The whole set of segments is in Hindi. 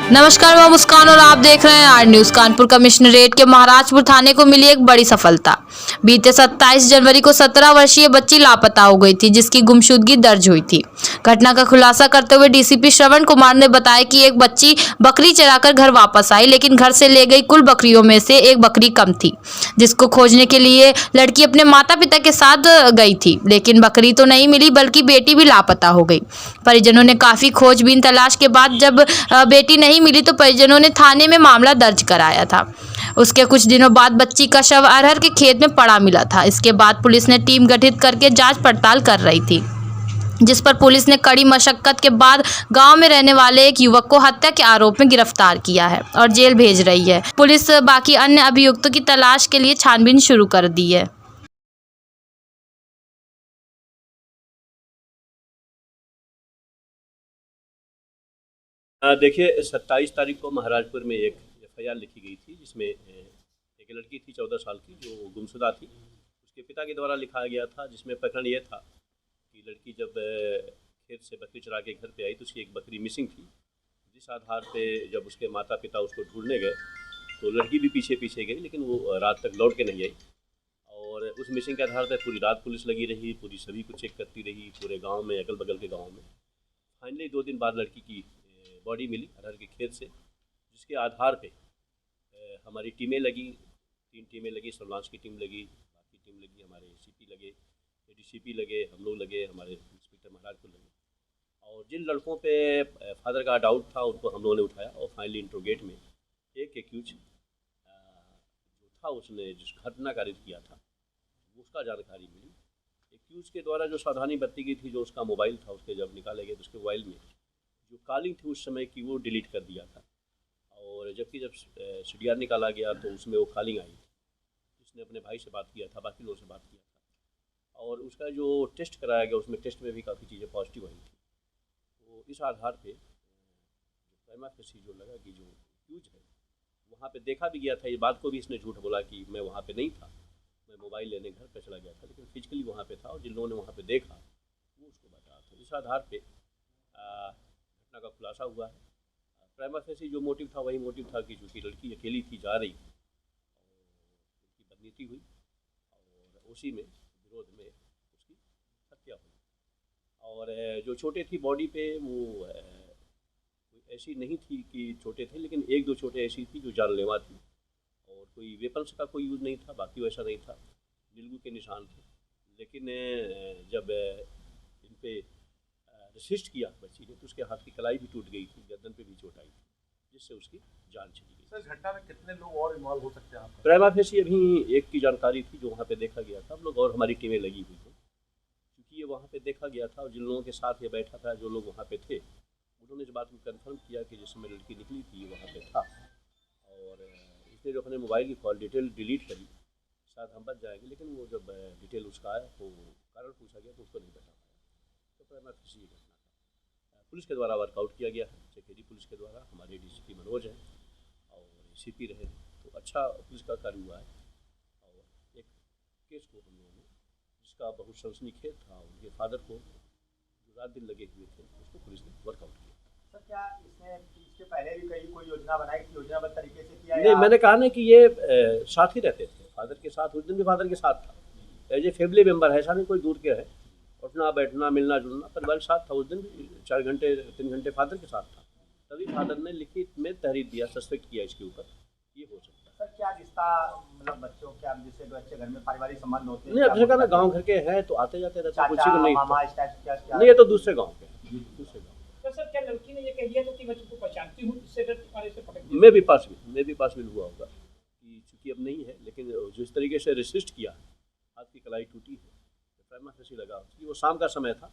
नमस्कार, मैं मुस्कान और आप देख रहे हैं आर न्यूज। कानपुर कमिश्नरेट के महाराजपुर थाने को मिली एक बड़ी सफलता। बीते 27 जनवरी को 17 वर्षीय बच्ची लापता हो गई थी, जिसकी गुमशुदगी दर्ज हुई थी। घटना का खुलासा करते हुए डीसीपी श्रवण कुमार ने बताया कि एक बच्ची बकरी चराकर घर वापस आई, लेकिन घर से ले गई कुल बकरियों में से एक बकरी कम थी, जिसको खोजने के लिए लड़की अपने माता पिता के साथ गई थी। लेकिन बकरी तो नहीं मिली, बल्कि बेटी भी लापता हो गई। परिजनों ने काफी खोजबीन तलाश के बाद जब बेटी नहीं मिली तो परिजनों ने थाने में मामला दर्ज कराया था। उसके कुछ दिनों बाद बच्ची का शव अरहर के खेत में पड़ा मिला था। इसके बाद पुलिस ने टीम गठित करके जांच पड़ताल कर रही थी, जिस पर पुलिस ने कड़ी मशक्कत के बाद गांव में रहने वाले एक युवक को हत्या के आरोप में गिरफ्तार किया है और जेल भेज रही है। पुलिस बाकी अन्य अभियुक्तों की तलाश के लिए छानबीन शुरू कर दी है। देखिए, 27 तारीख को महाराजपुर में एक एफआईआर लिखी गई थी, जिसमें एक लड़की थी 14 साल की जो गुमशुदा थी। उसके पिता के द्वारा लिखाया गया था, जिसमें प्रकरण ये था कि लड़की जब खेत से बकरी चरा के घर पे आई तो उसकी एक बकरी मिसिंग थी। जिस आधार पे जब उसके माता पिता उसको ढूंढने गए तो लड़की भी पीछे पीछे गई, लेकिन वो रात तक लौट के नहीं आई। और उस मिसिंग के आधार पर पूरी रात पुलिस लगी रही, पूरी सभी को चेक करती रही, पूरे गाँव में, अगल बगल के गाँव में। फाइनली 2 दिन बाद लड़की की बॉडी मिली अरहर के खेत से, जिसके आधार पे हमारी टीमें लगी, 3 टीमें लगी, सर्विलांस की टीम लगी, बाकी टीम लगी, हमारे एसीपी लगे, एडीसीपी लगे, हम लोग लगे, हमारे इंस्पेक्टर महाराजपुर लगे। और जिन लड़कों पे फादर का डाउट था उनको हम लोगों ने उठाया और फाइनली इंट्रोगेट में एक एक्यूज जो था, उसने जिस घटना कारित किया था उसका जानकारी मिली। एक्यूज के द्वारा जो सावधानी बरती गई थी, जो उसका मोबाइल था, उसके जब निकाले गए तो उसके मोबाइल में जो कॉलिंग थी उस समय की वो डिलीट कर दिया था। और जबकि जब सीडीआर निकाला गया तो उसमें वो कॉलिंग आई थी, जिसने अपने भाई से बात किया था, बाकी लोगों से बात किया था। और उसका जो टेस्ट कराया गया उसमें टेस्ट में भी काफ़ी चीज़ें पॉजिटिव आई थी। तो इस आधार पे प्राइमा फेसी जो लगा कि जो एक्यूज है वहाँ पे देखा भी गया था। ये बात को भी इसने झूठ बोला कि मैं वहाँ पे नहीं था, मैं मोबाइल लेने घर पे चला गया था, लेकिन फिजिकली वहाँ पे था और जिन लोगों ने वहाँ पे देखा वो उसको बता। तो इस आधार पे घटना का खुलासा हुआ है। प्राइमा फेसी जो मोटिव था वही मोटिव था कि चूँकि लड़की अकेली थी, जा रही और उसकी बदनीति हुई और उसी में विरोध में उसकी हत्या हुई। और जो चोटें थी बॉडी पे वो ऐसी नहीं थी कि चोटें थे, लेकिन 1-2 चोटें ऐसी थी जो जानलेवा थी। और कोई वेपन्स का कोई यूज़ नहीं था, बाकी वैसा नहीं था, नीलगू के निशान थे। लेकिन जब इन पे रेसिस्ट किया बच्ची ने तो उसके हाथ की कलाई भी टूट गई थी, गर्दन पे भी चोट आई थी, जिससे उसकी जान चली गई। सर, घटना में कितने लोग और इन्वॉल्व हो सकते हैं? प्राइमा फेसी अभी एक की जानकारी थी जो वहाँ पे देखा गया था। हम लोग और हमारी टीमें लगी हुई थी, क्योंकि ये वहाँ पे देखा गया था और जिन लोगों के साथ ये बैठा था, जो लोग वहाँ पे थे, उन्होंने इस बात को कंफर्म किया कि जिस समय लड़की निकली थी ये वहाँ पे था। और इसने जो अपने मोबाइल की कॉल डिटेल डिलीट करी, शायद हम बच जाएंगे, लेकिन वो जब डिटेल उसका आया तो कारण पूछा गया तो उसको नहीं बता पाया। तो प्राइमा फेसी ये घटना पुलिस के द्वारा वर्कआउट किया गया है। चकेरी पुलिस के द्वारा, हमारे डीसीपी मनोज हैं और एसीपी रहे हैं, तो अच्छा पुलिस का कार्य हुआ है। और एक केस को हम लोगों ने, जिसका बहुत सनसनीखेज था, उनके फादर को जो रात दिन लगे हुए थे, उसको पुलिस ने वर्कआउट किया। सर, क्या इसके पहले भी कहीं कोई योजना बनाई थी, योजनाबद्ध तरीके से किया? नहीं, मैंने कहा ना कि ये साथ ही रहते थे, फादर के साथ। उस दिन भी फादर के साथ था, एज ए फैमिली मेम्बर है, ऐसा नहीं कोई दूर के है। उठना बैठना, मिलना जुलना परिवार के साथ था। उस दिन भी 4 घंटे 3 घंटे फादर के साथ था। तभी फादर ने लिखित में तहरीर दिया, सस्पेक्ट किया इसके ऊपर, ये हो सकता है। सर, क्या रिश्ता, मतलब बच्चों क्या, जिससे बच्चे घर में पारिवारिक संबंध होते हैं? नहीं, अब जगह ना गाँव घर के हैं तो आते जाते रहते हैं, किसी को नहीं। मामा इस टाइप क्या? नहीं, ये तो दूसरे गाँव के हैं, दूसरे गाँव। सर, क्या लड़की ने ये कह दिया था कि मैं तुमको पहचानती हूँ, इससे डर तुम्हारे से पकड़ दिया? मैं भी पास हुआ होगा कि चूँकि अब नहीं है, लेकिन जिस तरीके से रेसिस्ट किया, हाथ की कलाई टूटी है, तो प्राइमा फेसी लगा। क्योंकि वो शाम का समय था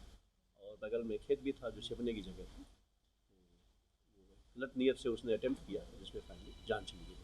और बगल में खेत भी था जो छिपने की जगह थी। तो गलत नीयत से उसने अटेम्प्ट किया, जिसमें फाइनली जान चली गई।